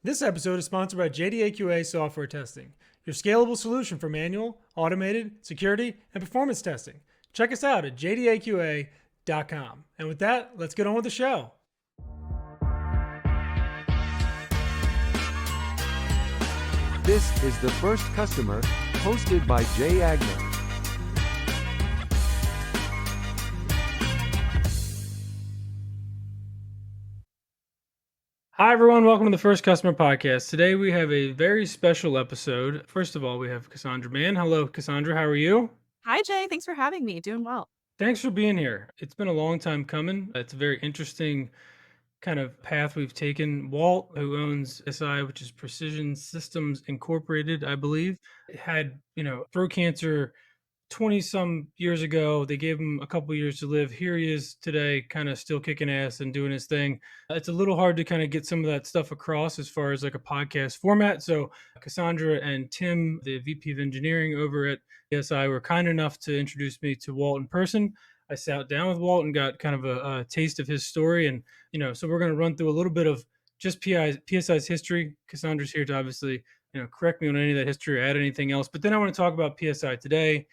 This episode is sponsored by JDAQA Software Testing, your scalable solution for manual, automated, security, and performance testing. Check us out at jdaqa.com. And with that, let's get on with the show. This is The First Customer, hosted by Jay Agnew. Hi, everyone. Welcome to the First Customer Podcast. Today we have a very special episode. First of all, we have Casandra Mann. Hello, Casandra. How are you? Hi, Jay. Thanks for having me. Doing well. Thanks for being here. It's been a long time coming. It's a very interesting kind of path we've taken. Walt, who owns PSI, which is Precision Systems Incorporated, I believe, had, throat cancer 20 some years ago. They gave him a couple years to live. Here he is today, kind of still kicking ass and doing his thing. It's a little hard to kind of get some of that stuff across as far as like a podcast format. So Casandra and Tim, the VP of engineering over at PSI, were kind enough to introduce me to Walt in person. I sat down with Walt and got kind of a taste of his story. And, so we're going to run through a little bit of just PSI's history. Cassandra's here to obviously, correct me on any of that history or add anything else. But then I want to talk about PSI today,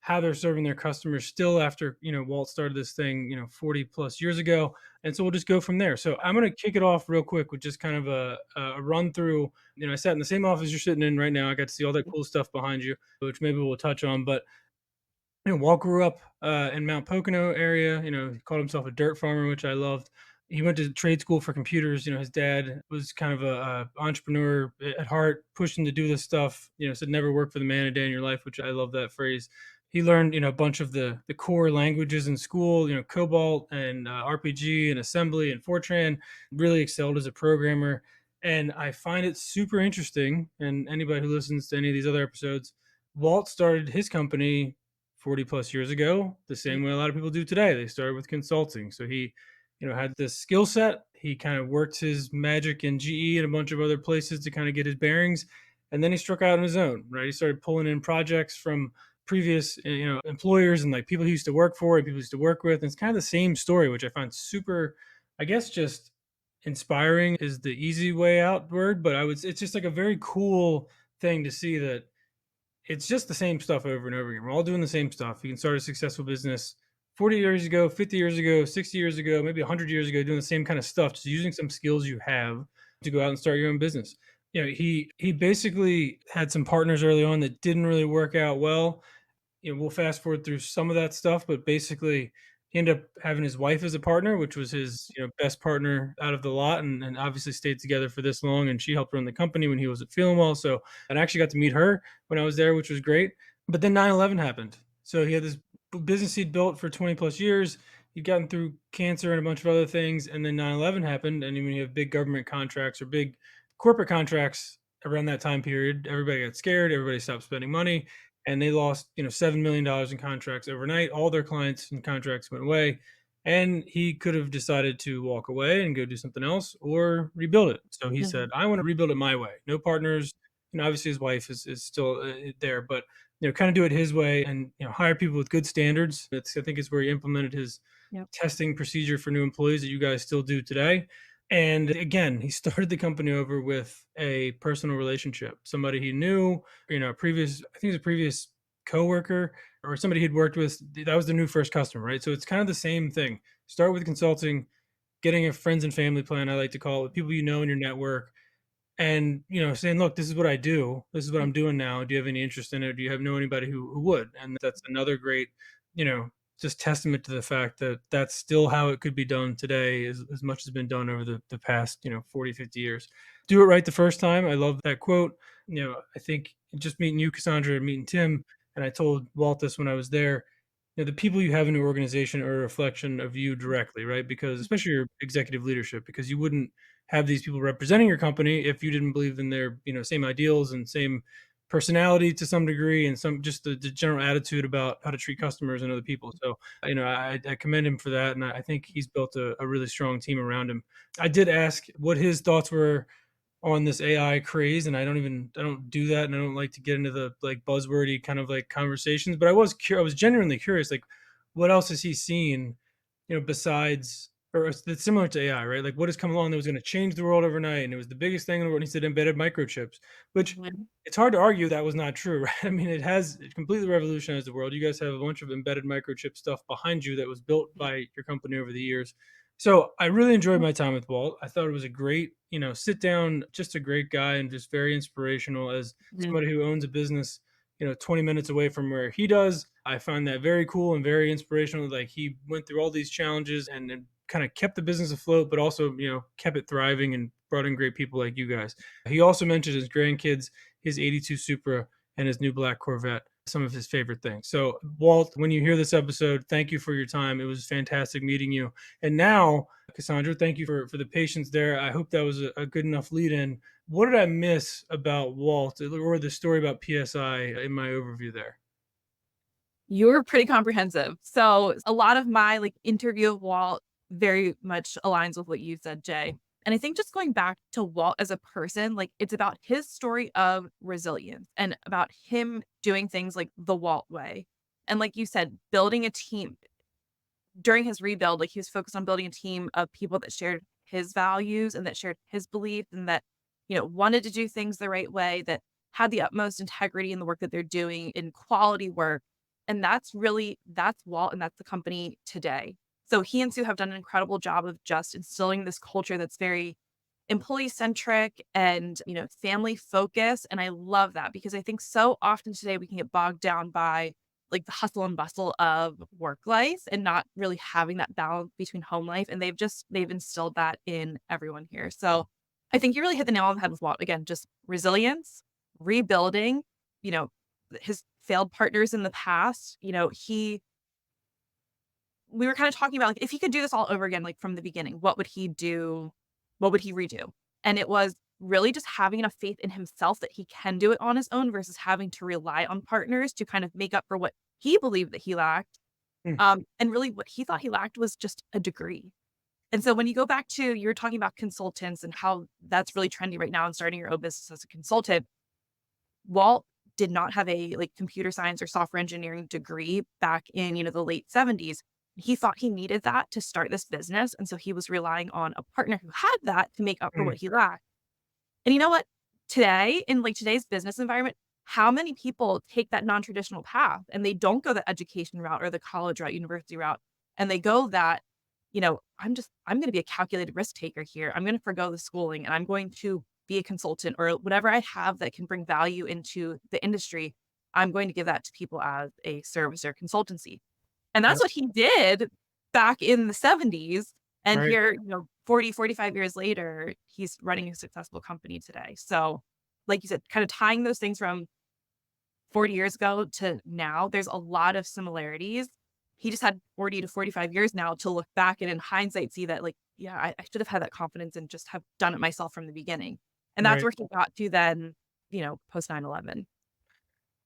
how they're serving their customers still after, Walt started this thing, 40 plus years ago. And so we'll just go from there. So I'm going to kick it off real quick with just kind of a run through. I sat in the same office you're sitting in right now. I got to see all that cool stuff behind you, which maybe we'll touch on. But Walt grew up in Mount Pocono area. He called himself a dirt farmer, which I loved. He went to trade school for computers. His dad was kind of a entrepreneur at heart, pushing to do this stuff. Said never work for the man a day in your life, which I love that phrase. He learned, a bunch of the core languages in school, Cobalt and RPG and assembly and Fortran. Really excelled as a programmer. And I find it super interesting. And anybody who listens to any of these other episodes, Walt started his company 40 plus years ago the same way a lot of people do today. They started with consulting. So he, had this skill set. He kind of worked his magic in GE and a bunch of other places to kind of get his bearings. And then he struck out on his own, right? He started pulling in projects from previous, employers and like people he used to work for and people he used to work with. And it's kind of the same story, which I find super, I guess, just inspiring is the easy way out word, but it's just like a very cool thing to see that it's just the same stuff over and over again. We're all doing the same stuff. You can start a successful business 40 years ago, 50 years ago, 60 years ago, maybe 100 years ago, doing the same kind of stuff, just using some skills you have to go out and start your own business. He basically had some partners early on that didn't really work out well. We'll fast forward through some of that stuff, but basically he ended up having his wife as a partner, which was his, best partner out of the lot, and obviously stayed together for this long. And she helped run the company when he wasn't feeling well. So I actually got to meet her when I was there, which was great. But then 9/11 happened. So he had this business he'd built for 20 plus years. He'd gotten through cancer and a bunch of other things. And then 9/11 happened. And when you have big government contracts or big corporate contracts around that time period, everybody got scared. Everybody stopped spending money and they lost, $7 million in contracts overnight. All their clients and contracts went away, and he could have decided to walk away and go do something else or rebuild it. So he said, "I want to rebuild it my way. No partners. Obviously his wife is still there, but kind of do it his way and hire people with good standards." I think it's where he implemented his testing procedure for new employees that you guys still do today. And again, he started the company over with a personal relationship, somebody he knew, previous, I think it was a previous coworker or somebody he'd worked with. That was the new first customer, right? So it's kind of the same thing. Start with consulting, getting a friends and family plan, I like to call it, with people in your network, and saying, "Look, this is what I do. This is what I'm doing now. Do you have any interest in it? Do you know anybody who would?" And that's another great, you know, just testament to the fact that that's still how it could be done today, as much has been done over the past 40, 50 years. Do it right the first time. I love that quote. I think just meeting you, Cassandra, and meeting Tim, and I told Walt this when I was there. The people you have in your organization are a reflection of you directly, right? Because especially your executive leadership, because you wouldn't have these people representing your company if you didn't believe in their same ideals and same personality to some degree, and some just the general attitude about how to treat customers and other people. So I commend him for that, and I think he's built a really strong team around him. I did ask what his thoughts were on this AI craze, and I don't do that, and I don't like to get into the like buzzwordy kind of like conversations, but I was genuinely curious, like what else has he seen, besides or it's similar to AI, right? Like what has come along that was going to change the world overnight, and it was the biggest thing in the world. And he said embedded microchips, which Mhm. it's hard to argue that was not true, right? I mean, it completely revolutionized the world. You guys have a bunch of embedded microchip stuff behind you that was built by your company over the years. So I really enjoyed my time with Walt. I thought it was a great, sit down, just a great guy and just very inspirational as Mhm. somebody who owns a business, 20 minutes away from where he does. I find that very cool and very inspirational. Like he went through all these challenges and kind of kept the business afloat, but also, kept it thriving and brought in great people like you guys. He also mentioned his grandkids, his 82 Supra, and his new black Corvette, some of his favorite things. So, Walt, when you hear this episode, thank you for your time. It was fantastic meeting you. And now, Cassandra, thank you for the patience there. I hope that was a good enough lead in. What did I miss about Walt or the story about PSI in my overview there? You were pretty comprehensive. So a lot of my like interview of Walt very much aligns with what you said, Jay. And I think just going back to Walt as a person, like it's about his story of resilience and about him doing things like the Walt way. And like you said, building a team during his rebuild, like he was focused on building a team of people that shared his values and that shared his beliefs and that, wanted to do things the right way, that had the utmost integrity in the work that they're doing in quality work. And that's Walt and that's the company today. So he and Sue have done an incredible job of just instilling this culture that's very employee centric and, family focused. And I love that because I think so often today we can get bogged down by like the hustle and bustle of work life and not really having that balance between home life. And they've instilled that in everyone here. So I think you really hit the nail on the head with Walt. Again, just resilience, rebuilding, you know, his failed partners in the past, we were kind of talking about like if he could do this all over again, like from the beginning, what would he do? What would he redo? And it was really just having enough faith in himself that he can do it on his own versus having to rely on partners to kind of make up for what he believed that he lacked. Hmm, And really what he thought he lacked was just a degree. And so when you go back to you're talking about consultants and how that's really trendy right now and starting your own business as a consultant, Walt did not have a, like, computer science or software engineering degree back in, the late '70s. He thought he needed that to start this business, and so he was relying on a partner who had that to make up for hmm, what he lacked. And you know what? Today, in, like, today's business environment, how many people take that non-traditional path and they don't go the education route or the college route, university route, and they go that, I'm gonna be a calculated risk taker here. I'm gonna forgo the schooling and I'm going to be a consultant or whatever I have that can bring value into the industry. I'm going to give that to people as a service or consultancy. And that's yep, what he did back in the '70s. And right. here, 40, 45 years later, he's running a successful company today. So, like you said, kind of tying those things from 40 years ago to now, there's a lot of similarities. He just had 40 to 45 years now to look back and in hindsight see that, like, yeah, I should have had that confidence and just have done it myself from the beginning. And that's Right. where he got to then, post 9/11.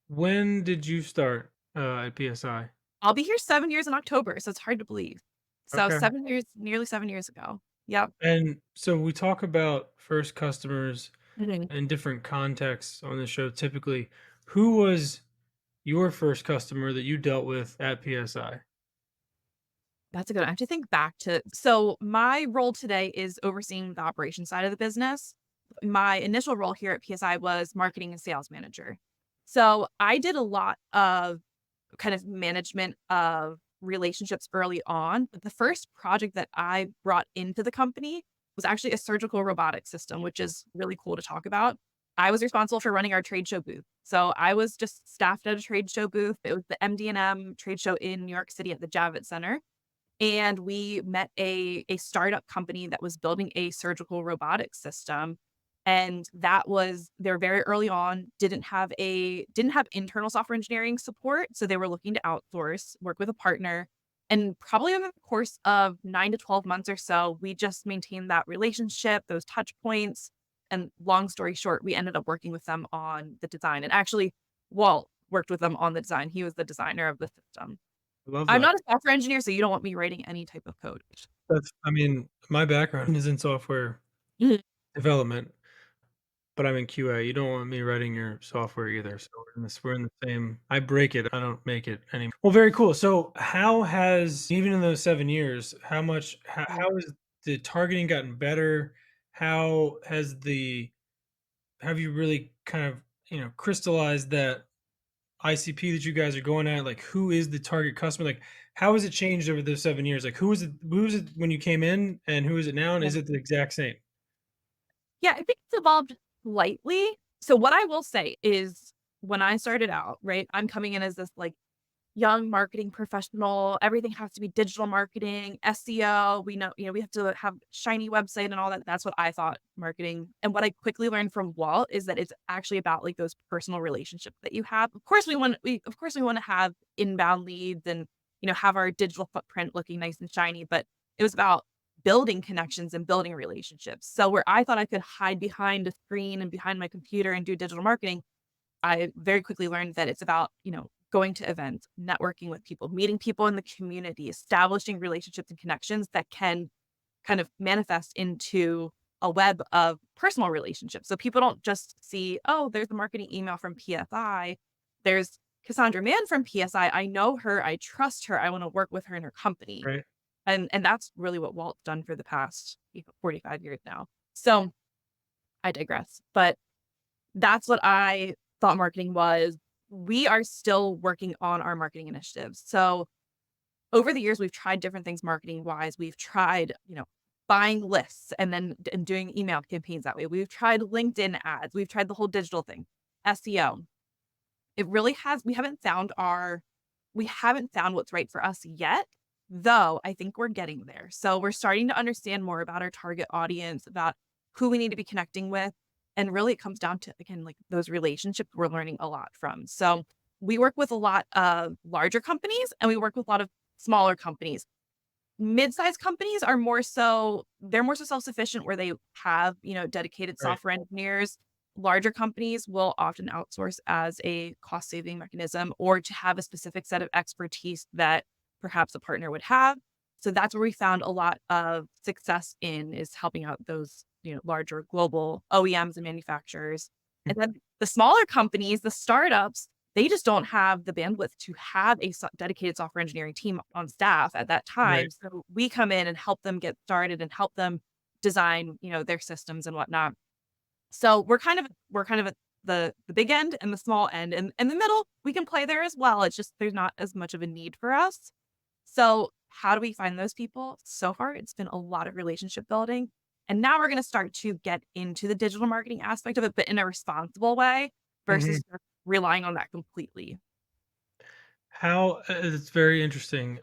When did you start at PSI? I'll be here 7 years in October, so it's hard to believe. So Okay. 7 years, nearly 7 years ago. Yep. And so we talk about first customers Mhm. in different contexts on the show typically. Who was your first customer that you dealt with at PSI? That's a good I have to think back to so my role today is overseeing the operation side of the business. My initial role here at PSI was marketing and sales manager. So I did a lot of kind of management of relationships early on. But the first project that I brought into the company was actually a surgical robotic system, which is really cool to talk about. I was responsible for running our trade show booth. So I was just staffed at a trade show booth. It was the MD&M trade show in New York City at the Javits Center. And we met a startup company that was building a surgical robotics system, and that was they're very early on, didn't have internal software engineering support, so they were looking to outsource, work with a partner, and probably over the course of 9 to 12 months or so, we just maintained that relationship, those touch points, and long story short, we ended up working with them on the design, and actually, Walt worked with them on the design, he was the designer of the system. I love I'm that. not a software engineer, so you don't want me writing any type of code. I mean, my background is in software Mhm. development. but I'm in QA. You don't want me writing your software either. So we're in the same. I break it. I don't make it anymore. Well, very cool. So how has even in those 7 years, how has the targeting gotten better? How has the have you really kind of crystallized that ICP that you guys are going at? Like, who is the target customer? Like, how has it changed over those 7 years? Like, who was it when you came in, and who is it now? And Yeah. is it the exact same? Yeah, I think it's evolved slightly. So what I will say is when I started out, right, I'm coming in as this like young marketing professional. Everything has to be digital marketing, SEO. We know, we have to have shiny website and all that. That's what I thought marketing. And what I quickly learned from Walt is that it's actually about like those personal relationships that you have. Of course, we want to have inbound leads and have our digital footprint looking nice and shiny, but it was about building connections and building relationships. So where I thought I could hide behind a screen and behind my computer and do digital marketing, I very quickly learned that it's about, going to events, networking with people, meeting people in the community, establishing relationships and connections that can kind of manifest into a web of personal relationships. So people don't just see, oh, there's a marketing email from PSI. There's Cassandra Mann from PSI. I know her. I trust her. I want to work with her in her company. Right. And that's really what Walt's done for the past 45 years now. So I digress. But that's what I thought marketing was. We are still working on our marketing initiatives. So over the years, we've tried different things marketing wise. We've tried, buying lists and then and doing email campaigns that way. We've tried LinkedIn ads. We've tried the whole digital thing, SEO. It really has, we haven't found what's right for us yet, though I think we're getting there. So we're starting to understand more about our target audience, about who we need to be connecting with. And really it comes down to, again, like those relationships we're learning a lot from. So we work with a lot of larger companies and we work with a lot of smaller companies. Mid-sized companies are more so they're more so self-sufficient where they have, dedicated Right. software engineers. Larger companies will often outsource as a cost-saving mechanism or to have a specific set of expertise that perhaps a partner would have. So that's where we found a lot of success in is helping out those, larger global OEMs and manufacturers. And then the smaller companies, the startups, they just don't have the bandwidth to have a dedicated software engineering team on staff at that Right. time. So we come in and help them get started and help them design, their systems and whatnot. So we're kind of at the big end and the small end, and in the middle, we can play there as well. It's just there's not as much of a need for us. So how do we find those people? So far, it's been a lot of relationship building. And now we're going to start to get into the digital marketing aspect of it, but in a responsible way Mhm. versus just relying on that completely. It's very interesting.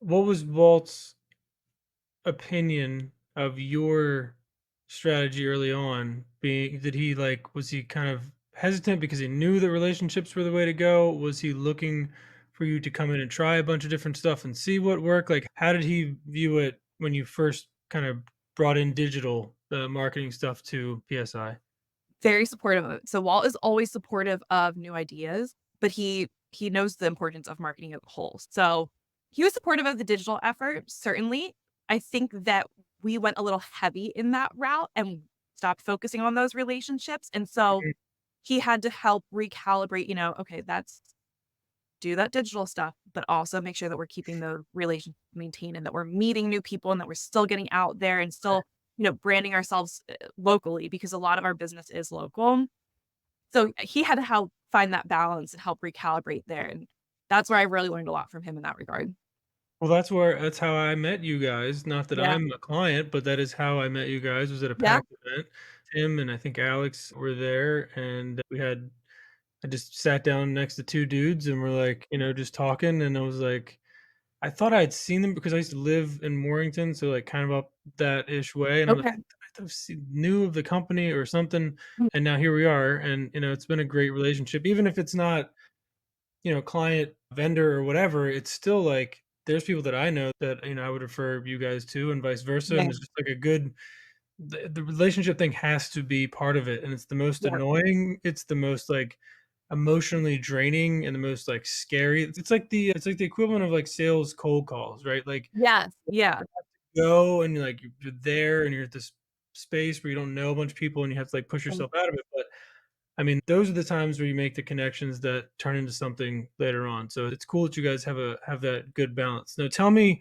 What was Walt's opinion of your strategy early on? Did he like, was he kind of hesitant because he knew that relationships were the way to go? Was he looking for you to come in and try a bunch of different stuff and see what worked? Like, how did he view it when you first kind of brought in digital marketing stuff to PSI? Very supportive of it. So Walt is always supportive of new ideas, but he knows the importance of marketing as a whole. So he was supportive of the digital effort, certainly. I think that we went a little heavy in that route and stopped focusing on those relationships. And so Mhm. he had to help recalibrate, okay, that's do that digital stuff, but also make sure that we're keeping the relationship maintained and that we're meeting new people and that we're still getting out there and still, branding ourselves locally because a lot of our business is local. So he had to help find that balance and help recalibrate there. And that's where I really learned a lot from him in that regard. Well, that's how I met you guys. Not that Yeah. I'm a client, but that is how I met you guys, was at a Yeah. PAX event. Tim and I think Alex were there, and I just sat down next to 2 dudes, and we're like, just talking, and I was like, I thought I had seen them because I used to live in Morrington, so, like, kind of up that ish way, and I'm like, Okay. I thought knew of the company or something, Mm. and now here we are, and, it's been a great relationship. Even if it's not, client, vendor, or whatever, it's still like there's people that I know that, I would refer you guys to and vice versa, Yeah. and it's just like a good the relationship thing has to be part of it, and it's the most Yeah. annoying, it's the most, like, emotionally draining and the most, like, scary. It's like the equivalent of, like, sales cold calls, right? Like, Yes. Yeah. go and, like, you're there and you're at this space where you don't know a bunch of people and you have to like push Um, yourself out of it. But I mean, those are the times where you make the connections that turn into something later on. So it's cool that you guys have that good balance. Now tell me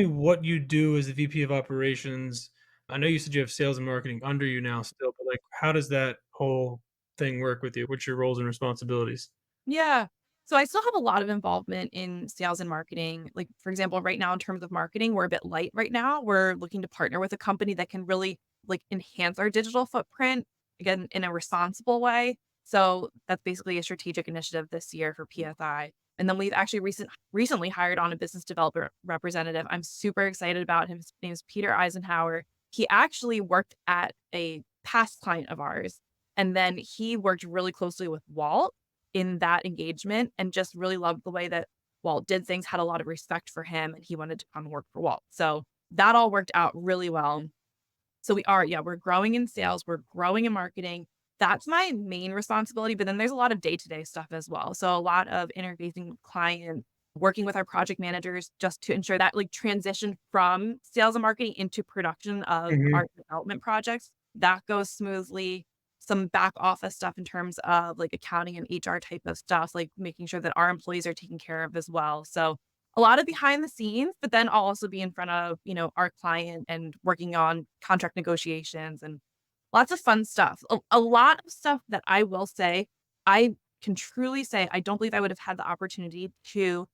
what you do as the VP of operations. I know you said you have sales and marketing under you now still, but like how does that whole thing work with you? What's your roles and responsibilities? Yeah. So I still have a lot of involvement in sales and marketing. Like, for example, right now in terms of marketing, we're a bit light right now. We're looking to partner with a company that can really like enhance our digital footprint again in a responsible way. So that's basically a strategic initiative this year for PSI. And then we've actually recently hired on a business development representative. I'm super excited about him. His name is Peter Eisenhower. He actually worked at a past client of ours. And then he worked really closely with Walt in that engagement and just really loved the way that Walt did things, had a lot of respect for him, and he wanted to come work for Walt. So that all worked out really well. So we're growing in sales, we're growing in marketing. That's my main responsibility. But then there's a lot of day-to-day stuff as well. So a lot of interfacing with clients, working with our project managers just to ensure that like transition from sales and marketing into production of Mhm. our development projects, that goes smoothly. Some back office stuff in terms of like accounting and HR type of stuff, like making sure that our employees are taken care of as well. So a lot of behind the scenes, but then I'll also be in front of, our client and working on contract negotiations and lots of fun stuff. A lot of stuff that I will say, I can truly say I don't believe I would have had the opportunity to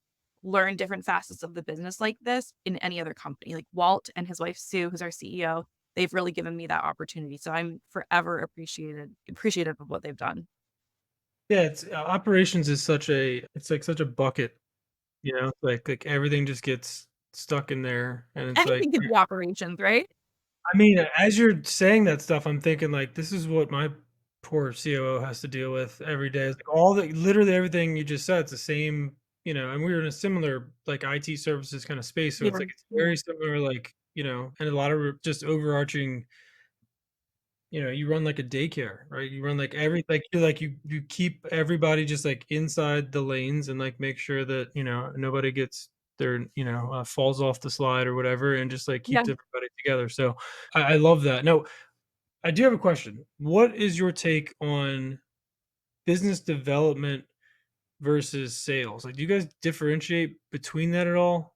learn different facets of the business like this in any other company. Like Walt and his wife Sue, who's our CEO, they've really given me that opportunity. So I'm forever appreciative of what they've done. Yeah, it's operations is such a it's like such a bucket, you know? Like everything just gets stuck in there and it's like Anything can be operations, right? I mean, as you're saying that stuff, I'm thinking like this is what my poor COO has to deal with every day. It's like all the literally everything you just said, it's the same, and we were in a similar like IT services kind of space. So Yeah. it's like it's Yeah. very similar, like, and a lot of just overarching, you run like a daycare, right? You run like you keep everybody just like inside the lanes and like make sure that, nobody gets their, falls off the slide or whatever and just like Yeah. keeps everybody together. So I love that. No, I do have a question. What is your take on business development versus sales? Like, do you guys differentiate between that at all?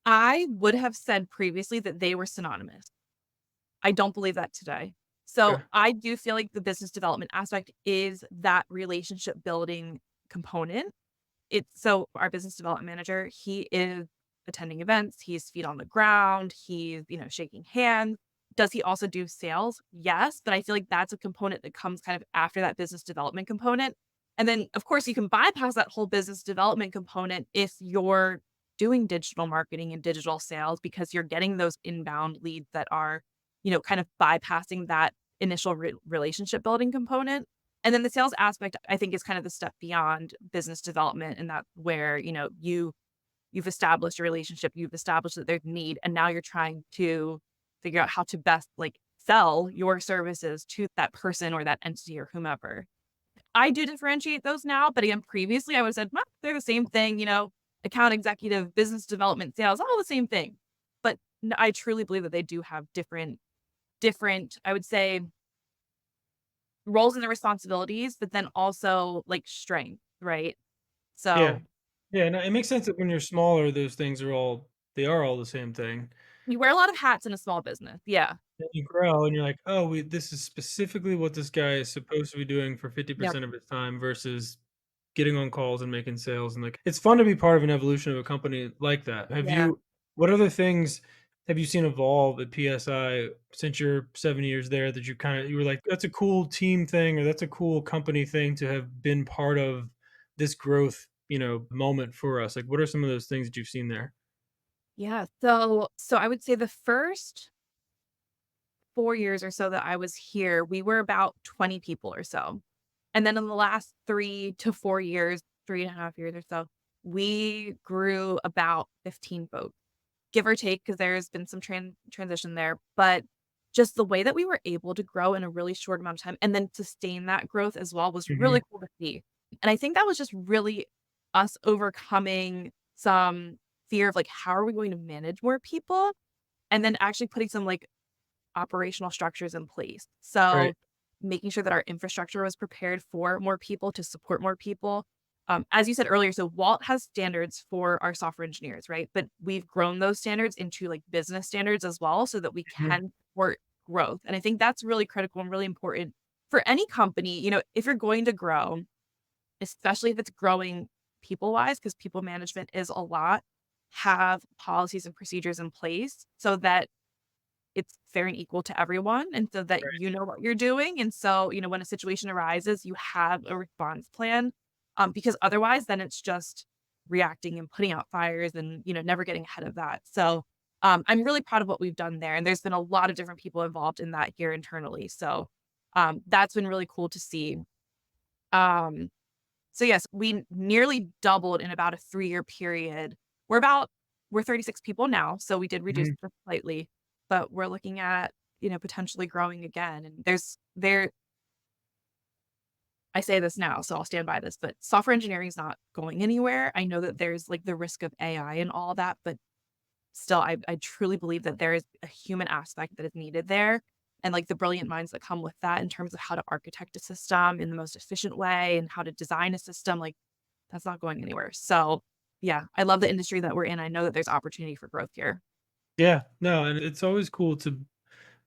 I would have said previously that they were synonymous. I don't believe that today. So Okay. I do feel like the business development aspect is that relationship building component. It's so our business development manager, he is attending events, he's feet on the ground, he's, shaking hands. Does he also do sales? Yes, but I feel like that's a component that comes kind of after that business development component. And then of course you can bypass that whole business development component if you're doing digital marketing and digital sales because you're getting those inbound leads that are, kind of bypassing that initial relationship building component. And then the sales aspect, I think, is kind of the step beyond business development, and that's where, you've established a relationship, you've established that there's need, and now you're trying to figure out how to best, like, sell your services to that person or that entity or whomever. I do differentiate those now, but again, previously, I would've said, "Well, they're the same thing," account executive, business development, sales, all the same thing. But n I truly believe that they do have different, I would say, roles and the responsibilities, but then also, like, strength, right? Yeah. So, Yeah. No, it makes sense that when you're smaller, those things they are all the same thing. you wear a lot of hats in a small business. Yeah. Then you grow and you're like, oh, this is specifically what this guy is supposed to be doing for Yep. 50% of his time versus getting on calls and making sales. And like, it's fun to be part of an evolution of a company like that. Yeah. What other things have you seen evolve at PSI since you're 7 years there that you were like, that's a cool team thing or that's a cool company thing to have been part of this growth, moment for us? Like, what are some of those things that you've seen there? Yeah. So I would say the first 4 years or so that I was here, we were about 20 people or so. And then in the last 3 to 4 years, 3.5 years or so, we grew about 15 folks. Give or take, because there's been some transition there, but just the way that we were able to grow in a really short amount of time and then sustain that growth as well was Hmm. really cool to see. And I think that was just really us overcoming some fear of like, how are we going to manage more people? And then actually putting some like operational structures in place. Right. So making sure that our infrastructure was prepared for more people to support more people. As you said earlier, so Walt has standards for our software engineers, right? But we've grown those standards into like business standards as well so that we Mhm. can support growth. And I think that's really critical and really important for any company. If you're going to grow, especially if it's growing people wise, because people management is a lot, have policies and procedures in place so that it's fair and equal to everyone and so that Right. you know what you're doing. And so, when a situation arises, you have a response plan. Because otherwise, then it's just reacting and putting out fires and, never getting ahead of that. So, I'm really proud of what we've done there. And there's been a lot of different people involved in that here internally. So, that's been really cool to see. Um, so yes, we nearly doubled in about a 3-year period. We're 36 people now, so we did reduce Mhm. just slightly, but we're looking at, potentially growing again. And there I say this now, so I'll stand by this, but software engineering is not going anywhere. I know that there's like the risk of AI and all that, but still, I truly believe that there is a human aspect that is needed there, and, like, the brilliant minds that come with that in terms of how to architect a system in the most efficient way and how to design a system, like, that's not going anywhere. So, yeah, I love the industry that we're in. I know that there's opportunity for growth here. Yeah. No, and it's always cool to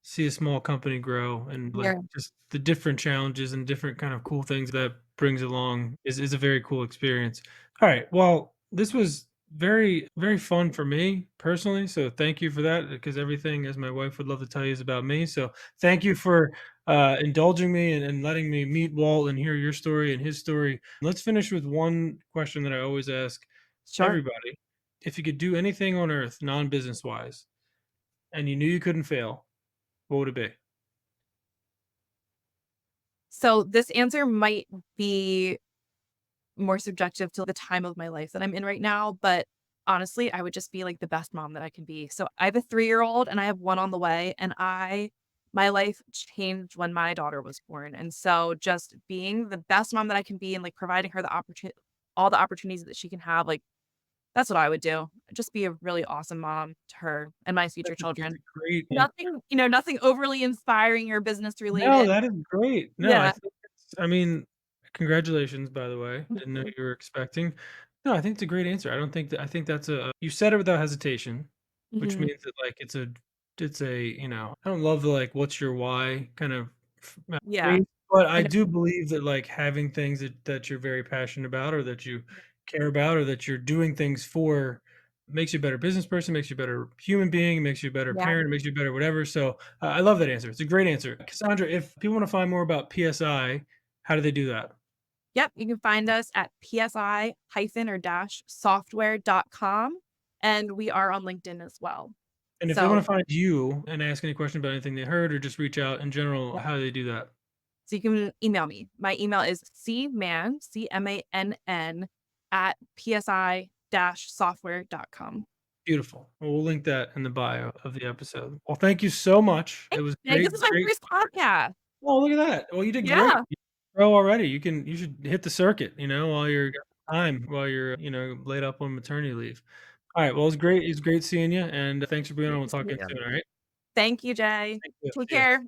see a small company grow and like Yeah. just the different challenges and different kind of cool things that brings along is a very cool experience. All right. Well, this was very, very fun for me personally. So thank you for that because everything, as my wife would love to tell you, is about me. So thank you for indulging me and letting me meet Walt and hear your story and his story. Let's finish with one question that I always ask Sure. everybody. If you could do anything on earth, non business wise, and you knew you couldn't fail, what would it be? So, this answer might be more subjective to the time of my life that I'm in right now, but honestly, I would just be like the best mom that I can be. So I have a 3-year-old and I have one on the way, and my life changed when my daughter was born. And so just being the best mom that I can be and like providing her the opportunity all the opportunities that she can have, like that's what I would do. Just be a really awesome mom to her and my future That's a children. great answer. Nothing overly inspiring or business No, related. that is great. No, I Yeah. think it's I mean, congratulations, by the way. Didn't know Mhm. you were expecting. No, I think it's a great answer. I think that's a you said it without hesitation, which Mhm. means that, like, it's a, I don't love the, like, "What's your why?" kind of Yeah. phrase, but I I know. do believe that, like, having things that you're very passionate about or that you care about or that you're doing things for makes you a better business person, makes you a better human being, makes you a better Yeah. parent, makes you a better whatever, so, I love that answer. It's a great answer. Cassandra, if people wanna find more about PSI, how do they do that? Yep, you can find us at PSI hyphen or dash software.com, and we are on LinkedIn as well. And if they wanna So, find you and ask any question about anything they heard or just reach out in general, yep, how do they do that? so you can email me. My email is cmann, CMANN, at psi-software.com. Beautiful. Well, we'll link that in the bio of the episode. Well, thank you so much. It Thanks, was Jake. This is my great. first podcast. Oh, look at that. Well, you did great. Yeah. You pro already. You should hit the circuit, while you're got time, while you're, laid up on maternity leave. All right. Well, it was great seeing you, and thanks for being on. We'll Nice to talk meet again you. soon. All right. Thank you, Jay. Thank you. Take See ya. care.